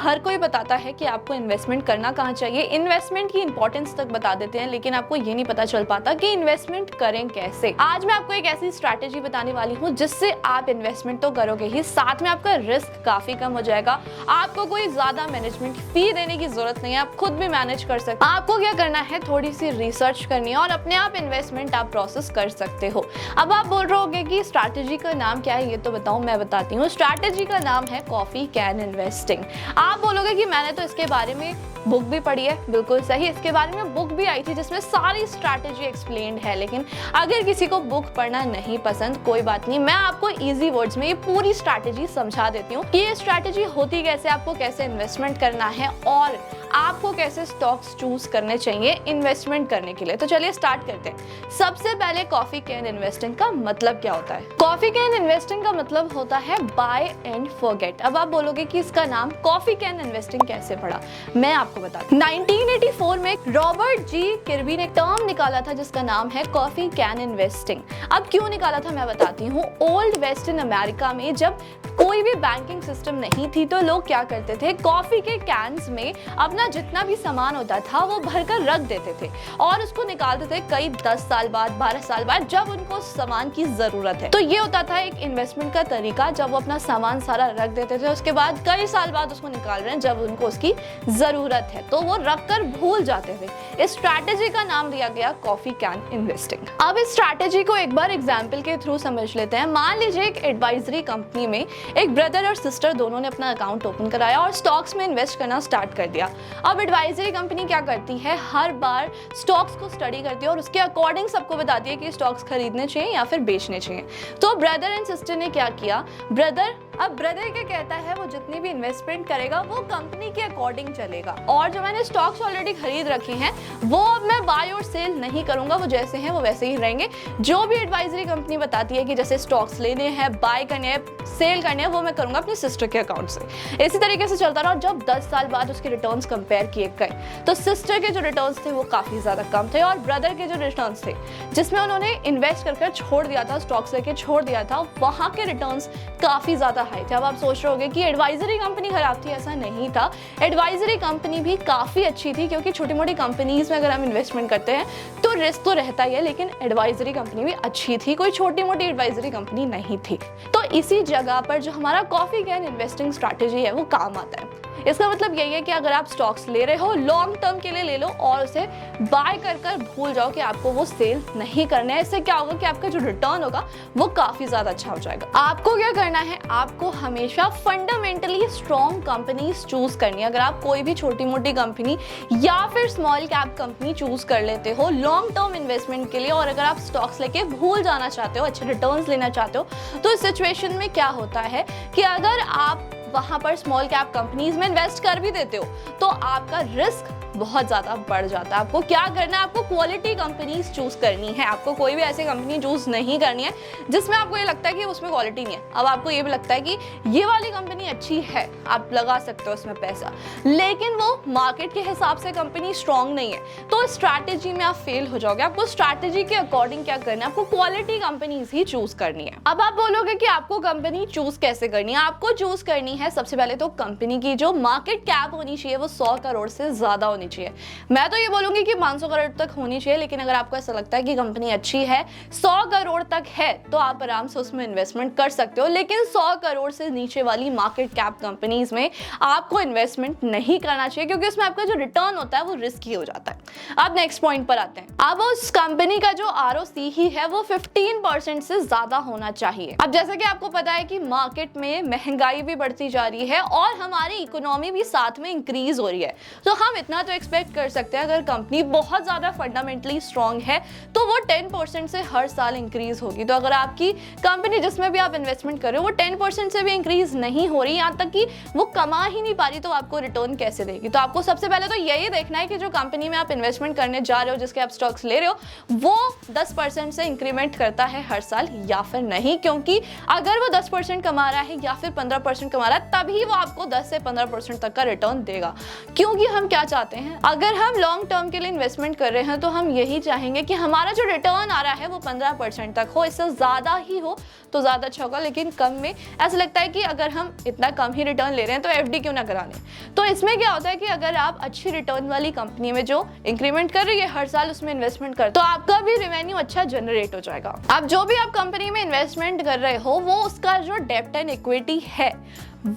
हर कोई बताता है कि आपको इन्वेस्टमेंट करना कहाँ चाहिए, इन्वेस्टमेंट की इंपॉर्टेंस तक बता देते हैं, लेकिन आपको ये नहीं पता चल पाता कि इन्वेस्टमेंट करें कैसे। आज मैं आपको एक ऐसी स्ट्रैटेजी बताने वाली हूँ जिससे आप इन्वेस्टमेंट तो करोगे ही, साथ में आपका रिस्क काफी कम हो जाएगा। आपको कोई ज्यादा मैनेजमेंट फी देने की जरूरत नहीं है, आप खुद भी मैनेज कर सकते हैं। आपको क्या करना है, थोड़ी सी रिसर्च करनी है और अपने आप इन्वेस्टमेंट आप प्रोसेस कर सकते हो। अब आप बोल रहे होगे कि स्ट्रैटेजी का नाम क्या है, ये तो बताऊं, मैं बताती हूँ। स्ट्रैटेजी का नाम है कॉफी कैन इन्वेस्टिंग। आप बोलोगे कि मैंने तो इसके बारे में बुक भी पढ़ी है, बिल्कुल सही, इसके बारे में बुक भी आई थी जिसमें सारी स्ट्रैटेजी एक्सप्लेन्ड है। लेकिन अगर किसी को बुक पढ़ना नहीं पसंद, कोई बात नहीं, मैं आपको इजी वर्ड्स में ये पूरी स्ट्रैटेजी समझा देती हूँ कि ये स्ट्रैटेजी होती कैसे, आपको कैसे इन्वेस्टमेंट करना है और आपको कैसे स्टॉक्स चूज करने चाहिए इन्वेस्टमेंट करने के लिए। तो चलिए स्टार्ट करते हैं। सबसे पहले कॉफी कैन इन्वेस्टिंग का मतलब क्या होता है। कॉफी कैन इन्वेस्टिंग का मतलब होता है बाय एंड फॉरगेट। अब आप बोलोगे कि इसका नाम कॉफी कैन इन्वेस्टिंग कैसे पड़ा, मैं आपको बताती हूँ। 1984 में रॉबर्ट जी किर्बी ने टर्म निकाला था जिसका नाम है कॉफी कैन इन्वेस्टिंग। अब क्यों निकाला था मैं बताती हूँ। ओल्ड वेस्टर्न अमेरिका में जब कोई भी बैंकिंग सिस्टम नहीं थी तो लोग क्या करते थे, कॉफी के कैंस में अपना जितना भी सामान होता था वो भरकर रख देते थे और उसको निकालते थे कई 10 साल बाद, 12 साल बाद, जब उनको सामान की जरूरत है। तो ये होता था एक इन्वेस्टमेंट का तरीका, जब वो अपना सामान सारा रख देते थे, उसके बाद कई साल बाद उसको निकाल रहे हैं जब उनको उसकी जरूरत है, तो वो रख कर भूल जाते थे। इस स्ट्रैटेजी का नाम दिया गया कॉफी कैन इन्वेस्टिंग। अब इस स्ट्रैटेजी को एक बार एग्जाम्पल के थ्रू समझ लेते हैं। मान लीजिए एक एडवाइजरी कंपनी में एक ब्रदर और सिस्टर दोनों ने अपना अकाउंट ओपन कराया और स्टॉक्स में इन्वेस्ट करना स्टार्ट कर दिया। अब एडवाइजरी कंपनी क्या करती है, हर बार स्टॉक्स को स्टडी करती है और उसके अकॉर्डिंग सबको बताती है कि स्टॉक्स खरीदने चाहिए या फिर बेचने चाहिए। तो ब्रदर एंड सिस्टर ने क्या किया, ब्रदर क्या कहता है, वो जितनी भी इन्वेस्टमेंट करेगा वो कंपनी के अकॉर्डिंग चलेगा और जो मैंने स्टॉक्स ऑलरेडी खरीद रखे हैं वो अब मैं बाय और सेल नहीं करूंगा, वो जैसे हैं वो वैसे ही रहेंगे। जो भी एडवाइजरी कंपनी बताती है कि जैसे स्टॉक्स लेने हैं, बाय करने हैं, सेल करने हैं, वो मैं करूंगा अपने सिस्टर के अकाउंट से। इसी तरीके से चलता रहा और जब 10 साल बाद उसके रिटर्न्स कंपेयर किए गए तो सिस्टर के जो रिटर्न्स थे वो काफी ज्यादा कम थे और ब्रदर के जो रिटर्न्स थे जिसमें उन्होंने इन्वेस्ट करके छोड़ दिया था, स्टॉक्स लेके छोड़ दिया था, वहां के रिटर्न्स काफी ज्यादा हाई थे। अब आप सोच रहे होंगे कि एडवाइजरी कंपनी खराब थी, ऐसा नहीं था। एडवाइजरी कंपनी भी काफी अच्छी थी क्योंकि छोटी मोटी कंपनीज में अगर हम इन्वेस्टमेंट करते हैं तो रिस्क तो रहता ही है, लेकिन एडवाइजरी कंपनी भी अच्छी थी, कोई छोटी मोटी एडवाइजरी कंपनी नहीं थी। तो इसी जगह पर जो हमारा कॉफी कैन इन्वेस्टिंग स्ट्रैटेजी है वो काम आता है। इसका मतलब यही है कि अगर आप स्टॉक्स ले रहे हो लॉन्ग टर्म के लिए ले लो और उसे बाय कर भूल जाओ कि आपको वो सेल नहीं करना है। इससे क्या होगा कि आपका जो रिटर्न होगा वो काफी ज्यादा अच्छा हो जाएगा। आपको क्या करना है, आपको हमेशा फंडामेंटली स्ट्रॉन्ग कंपनीज चूज करनी है। अगर आप कोई भी छोटी मोटी कंपनी या फिर स्मॉल कैप कंपनी चूज कर लेते हो लॉन्ग टर्म इन्वेस्टमेंट के लिए और अगर आप स्टॉक्स लेके भूल जाना चाहते हो, अच्छे रिटर्न्स लेना चाहते हो, तो इस सिचुएशन में क्या होता है कि अगर आप वहां पर स्मॉल कैप कंपनीज में इन्वेस्ट कर भी देते हो तो आपका रिस्क बहुत ज्यादा बढ़ जाता है। आपको क्या करना है, आपको क्वालिटी कंपनीज चूज करनी है। आपको कोई भी ऐसी कंपनी चूज नहीं करनी है जिसमें आपको ये लगता है कि उसमें क्वालिटी नहीं है। अब आपको ये भी लगता है कि ये वाली कंपनी अच्छी है, आप लगा सकते हो उसमें पैसा, लेकिन वो मार्केट के हिसाब से कंपनी स्ट्रांग नहीं है, तो स्ट्रैटेजी में आप फेल हो जाओगे। आपको स्ट्रैटेजी के अकॉर्डिंग क्या करना है, आपको क्वालिटी कंपनीज ही चूज करनी है। अब आप बोलोगे कि आपको कंपनी चूज कैसे करनी है। आपको चूज करनी है सबसे पहले तो कंपनी की जो मार्केट कैप होनी चाहिए वो 100 करोड़ से ज्यादा होनी चाहिए। मैं तो ये बोलूंगी कि 500 करोड़ तक होनी चाहिए, लेकिन अगर आपको ऐसा लगता है कि कंपनी अच्छी है, 100 करोड़ तक है, तो आप आराम से उसमें इन्वेस्टमेंट कर सकते हो। लेकिन 100 करोड़ से नीचे वाली मार्केट कैप कंपनीज में आपको इन्वेस्टमेंट नहीं करना चाहिए क्योंकि उसमें आपका जो रिटर्न होता है वो रिस्की हो जाता है। अब नेक्स्ट पॉइंट पर आते हैं। अब उस कंपनी का जो ROC ही है वो 15% से ज्यादा होना चाहिए। अब जैसे कि आपको पता है कि मार्केट में महंगाई भी बढ़ती जा रही है और हमारी इकोनॉमी भी साथ में इंक्रीज हो रही है, तो हम इतना तो एक्सपेक्ट कर सकते हैं अगर कंपनी बहुत ज्यादा फंडामेंटली स्ट्रांग है तो वो 10% से हर साल इंक्रीज होगी। तो अगर आपकी कंपनी जिसमें भी आप इन्वेस्टमेंट कर रहे हो वो 10% से भी इंक्रीज नहीं हो रही, यहाँ तक कि वो कमा ही नहीं पा रही, तो आपको रिटर्न कैसे देगी। तो आपको सबसे पहले तो यही देखना है कि जो कंपनी में आप इन्वेस्टमेंट करने जा रहे हो, जिसके आप स्टॉक्स ले रहे हो, वो 10% से इंक्रीमेंट करता है हर साल या फिर नहीं। क्योंकि अगर वो 10% कमा रहा है या फिर 15% कमा रहा है तभी वो आपको 10 से 15% तक का रिटर्न देगा। क्योंकि हम क्या चाहते हैं। अगर हम लॉन्ग टर्म के लिए इन्वेस्टमेंट कर रहे हैं तो हम यही चाहेंगे कि हमारा जो रिटर्न आ रहा है वो 15% तक हो, इससे ज़्यादा ही हो तो ज़्यादा अच्छा होगा, लेकिन कम में ऐसा लगता है कि अगर हम इतना कम ही रिटर्न ले रहे हैं तो एफडी क्यों ना करा लें। तो इसमें क्या होता है कि अगर आप अच्छी रिटर्न वाली कंपनी में जो इंक्रीमेंट कर रही है हर साल उसमें इन्वेस्टमेंट कर, तो आपका भी रेवेन्यू अच्छा जनरेट हो जाएगा। अब जो भी आप कंपनी में इन्वेस्टमेंट कर रहे हो वो उसका जो डेब्ट एंड इक्विटी है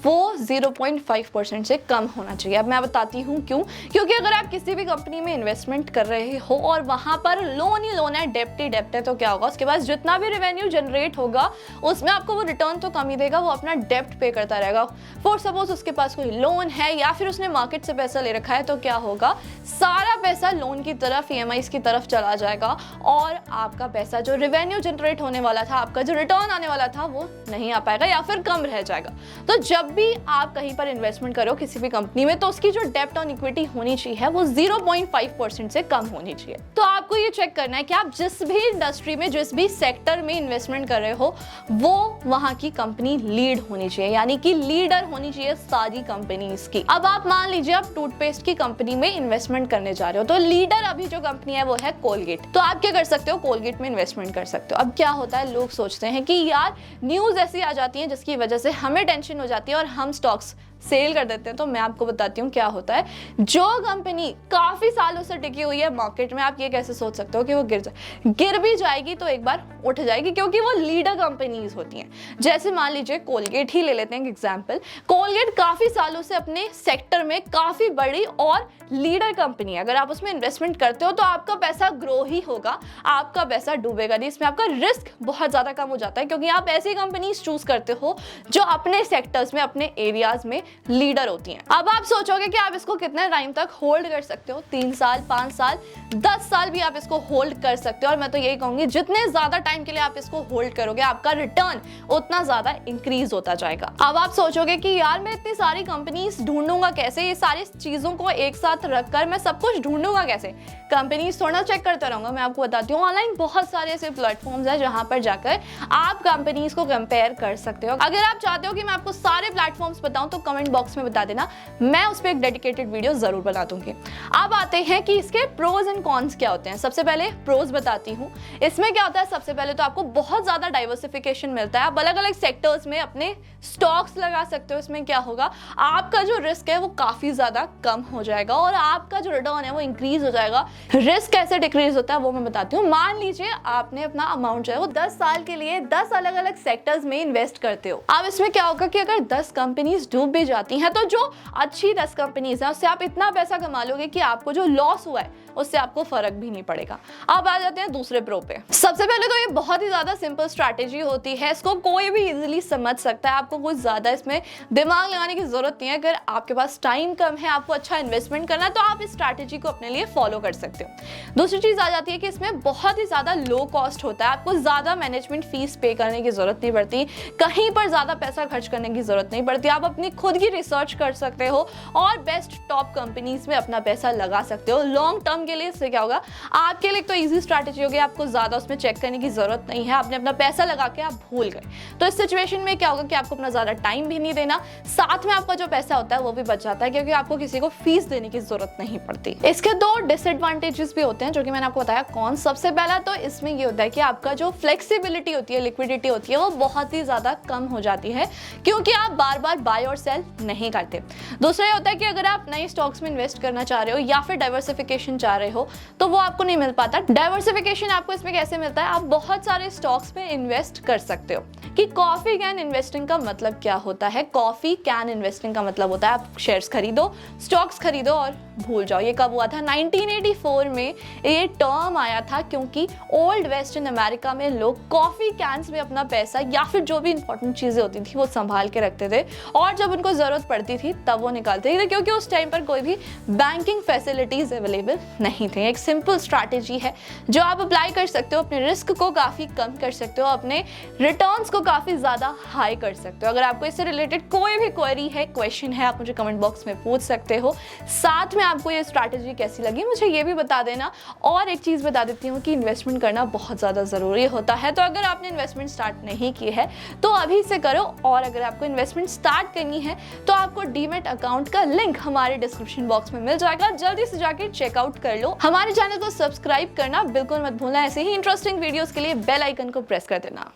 वो 0.5% से कम होना चाहिए। अब मैं बताती हूँ क्यों। क्योंकि अगर आप किसी भी कंपनी में इन्वेस्टमेंट कर रहे हो और वहाँ पर लोन ही लोन है, डेप्ट ही डेप्ट है, तो क्या होगा, उसके पास जितना भी रेवेन्यू जनरेट होगा उसमें आपको वो रिटर्न तो कम ही देगा, वो अपना डेप्ट पे करता रहेगा। फॉर सपोज उसके पास कोई लोन है या फिर उसने मार्केट से पैसा ले रखा है, तो क्या होगा, सारा पैसा लोन की तरफ, EMIs की तरफ चला जाएगा और आपका पैसा जो रेवेन्यू जनरेट होने वाला था, आपका जो रिटर्न आने वाला था वो नहीं आ पाएगा या फिर कम रह जाएगा। तो जब भी आप कहीं पर इन्वेस्टमेंट करो किसी भी कंपनी में, तो उसकी जो डेब्ट ऑन इक्विटी होनी चाहिए वो 0.5% से कम होनी चाहिए। तो आपको ये चेक करना है कि आप जिस भी इंडस्ट्री में, जिस भी सेक्टर में इन्वेस्टमेंट कर रहे हो वो वहां की कंपनी लीड होनी चाहिए, यानी कि लीडर होनी चाहिए सारी कंपनीज की। अब आप मान लीजिए आप टूथपेस्ट की कंपनी में इन्वेस्टमेंट करने जा रहे हो, तो लीडर अभी जो कंपनी है वो है कोलगेट। तो आप क्या कर सकते हो, कोलगेट में इन्वेस्टमेंट कर सकते हो। अब क्या होता है, लोग सोचते हैं कि यार न्यूज ऐसी आ जाती है जिसकी वजह से हमें टेंशन हो जाती है और हम स्टॉक्स सेल कर देते हैं। तो मैं आपको बताती हूँ क्या होता है। जो कंपनी काफी सालों से टिकी हुई है मार्केट में, आप ये कैसे सोच सकते हो कि वो गिर भी जाएगी तो एक बार उठ जाएगी, क्योंकि वो लीडर कंपनीज होती हैं। जैसे मान लीजिए कोलगेट ही ले लेते हैं एग्जाम्पल। कोलगेट काफी सालों से अपने सेक्टर में काफी बड़ी और लीडर कंपनी है। अगर आप उसमें इन्वेस्टमेंट करते हो तो आपका पैसा ग्रो ही होगा, आपका पैसा डूबेगा नहीं। इसमें आपका रिस्क बहुत ज्यादा कम हो जाता है, क्योंकि आप ऐसी कंपनीज चूज करते हो जो अपने सेक्टर्स में, अपने एरियाज में लीडर होती हैं। अब आप सोचोगे कि आप इसको कितने टाइम तक होल्ड कर सकते हो, 3 साल, 5 साल, 10 साल भी आप इसको होल्ड कर सकते हो। और मैं तो यही कहूंगी जितने ज्यादा टाइम के लिए आप इसको होल्ड करोगे आपका रिटर्न उतना ज्यादा इंक्रीज होता जाएगा। अब आप सोचोगे कि यार मैं इतनी सारी कंपनीज ढूंढूंगा कैसे, ये सारी चीजों को एक साथ रखकर मैं सब कुछ ढूंढूंगा कैसे। कंपनीज थोड़ा चेक करता रहूंगा। मैं आपको बताती हूँ ऑनलाइन बहुत सारे ऐसे प्लेटफॉर्म्स हैं जहां पर जाकर आप कंपनीज को कंपेयर कर सकते हो। अगर आप चाहते हो कि मैं आपको सारे प्लेटफॉर्म्स बताऊं तो कमेंट बॉक्स में बता देना, मैं उस पर एक डेडिकेटेड वीडियो जरूर बना दूंगी। अब आते हैं कि इसके प्रोज एंड कॉन्स क्या होते हैं। सबसे पहले प्रोज बताती हूँ। इसमें क्या होता है, सबसे पहले तो आपको बहुत ज्यादा डाइवर्सिफिकेशन मिलता है। आप अलग अलग सेक्टर्स में अपने स्टॉक्स लगा सकते हो। इसमें क्या होगा, आपका जो रिस्क है वो काफी ज्यादा कम हो जाएगा और आपका जो रिटर्न है वो इंक्रीज हो जाएगा। रिस्क कैसे डिक्रीज होता है वो मैं बताती हूँ। मान लीजिए आपने अपना अमाउंट जो है वो 10 साल के लिए 10 अलग अलग सेक्टर्स में इन्वेस्ट करते हो। अब इसमें क्या होगा कि अगर 10 कंपनीज डूब भी जाती हैं तो जो अच्छी 10 कंपनीज हैं उससे आप इतना पैसा कमा लोगे कि आपको जो लॉस हुआ है उससे आपको फर्क भी नहीं पड़ेगा। अब आ जाते हैं दूसरे प्रो पे। सबसे पहले तो ये बहुत ही ज्यादा सिंपल स्ट्रैटेजी होती है, इसको कोई भी इजीली समझ सकता है। आपको कुछ ज्यादा इसमें दिमाग लगाने की जरूरत नहीं है। अगर आपके पास टाइम कम है, आपको अच्छा इन्वेस्टमेंट करना है, तो आप इस स्ट्रैटेजी को अपने लिए फॉलो कर सकते हो। दूसरी चीज आ जाती है कि इसमें बहुत ही ज्यादा लो कॉस्ट होता है। आपको ज्यादा मैनेजमेंट फीस पे करने की जरूरत नहीं पड़ती, कहीं पर ज्यादा पैसा खर्च करने की जरूरत नहीं पड़ती। आप अपनी खुद की रिसर्च कर सकते हो और बेस्ट टॉप कंपनीज में अपना पैसा लगा सकते हो लॉन्ग टर्म के लिए। इससे क्या होगा, आपके लिए तो इजी स्ट्रैटेजी होगी, आपको ज्यादा उसमें चेक करने की जरूरत नहीं है। आपने अपना पैसा लगा के आप भूल गए, तो इस सिचुएशन में क्या होगा कि आपको अपना ज्यादा टाइम भी नहीं देना, साथ में आपका जो पैसा होता है वो भी बच जाता है, क्योंकि आपको किसी को फीस देने की जरूरत नहीं पड़ती। इसके 2 डिसएडवांटेजेस भी होते हैं जो कि मैंने आपको बताया। कौन? सबसे पहला तो इसमें ये होता है कि आपका जो फ्लेक्सिबिलिटी होती है, लिक्विडिटी होती है, वो बहुत ही ज्यादा कम हो जाती है, क्योंकि आप बार बार बाय और सेल नहीं करते। दूसरा ये होता है कि अगर आप नए स्टॉक्स में इन्वेस्ट करना चाह रहे हो या फिर डाइवर्सिफिकेशन चाह रहे हो तो वो आपको नहीं मिल पाता। डाइवर्सिफिकेशन आपको इसमें कैसे मिलता है, आप बहुत सारे स्टॉक्स में इन्वेस्ट कर सकते हो। कि कॉफी कैन इन्वेस्टिंग का मतलब क्या होता है? कॉफी कैन इन्वेस्टिंग का मतलब होता है आप शेयर्स खरीदो, स्टॉक्स खरीदो और भूल जाओ। ये कब हुआ था? 1984 में ये टर्म आया था, क्योंकि ओल्ड वेस्ट इन अमेरिका में लोग कॉफी कैंस में अपना पैसा या फिर जो भी इंपॉर्टेंट चीजें होती थी वो संभाल के रखते थे और जब उनको जरूरत पड़ती थी तब वो निकालते थे, क्योंकि उस टाइम पर कोई भी बैंकिंग फैसिलिटीज अवेलेबल नहीं थे। एक सिंपल स्ट्रैटेजी है जो आप अप्लाई कर सकते हो, अपने रिस्क को काफी कम कर सकते हो, अपने रिटर्न्स को काफी ज्यादा हाई कर सकते हो। अगर आपको इससे रिलेटेड कोई भी क्वेरी है, क्वेश्चन है, आप मुझे कमेंट बॉक्स में पूछ सकते हो। साथ में आपको ये स्ट्रैटेजी कैसी लगी मुझे ये भी बता देना। और एक चीज बता देती हूँ कि इन्वेस्टमेंट करना बहुत ज्यादा जरूरी होता है, तो अगर आपने इन्वेस्टमेंट स्टार्ट नहीं की है तो अभी से करो, और अगर आपको इन्वेस्टमेंट स्टार्ट करनी है तो आपको डीमैट अकाउंट का लिंक हमारे डिस्क्रिप्शन बॉक्स में मिल जाएगा, जल्दी से जाके चेकआउट कर लो। हमारे चैनल को सब्सक्राइब करना बिल्कुल मत भूलना। ऐसे ही इंटरेस्टिंग वीडियोस के लिए बेल आइकन को प्रेस कर देना।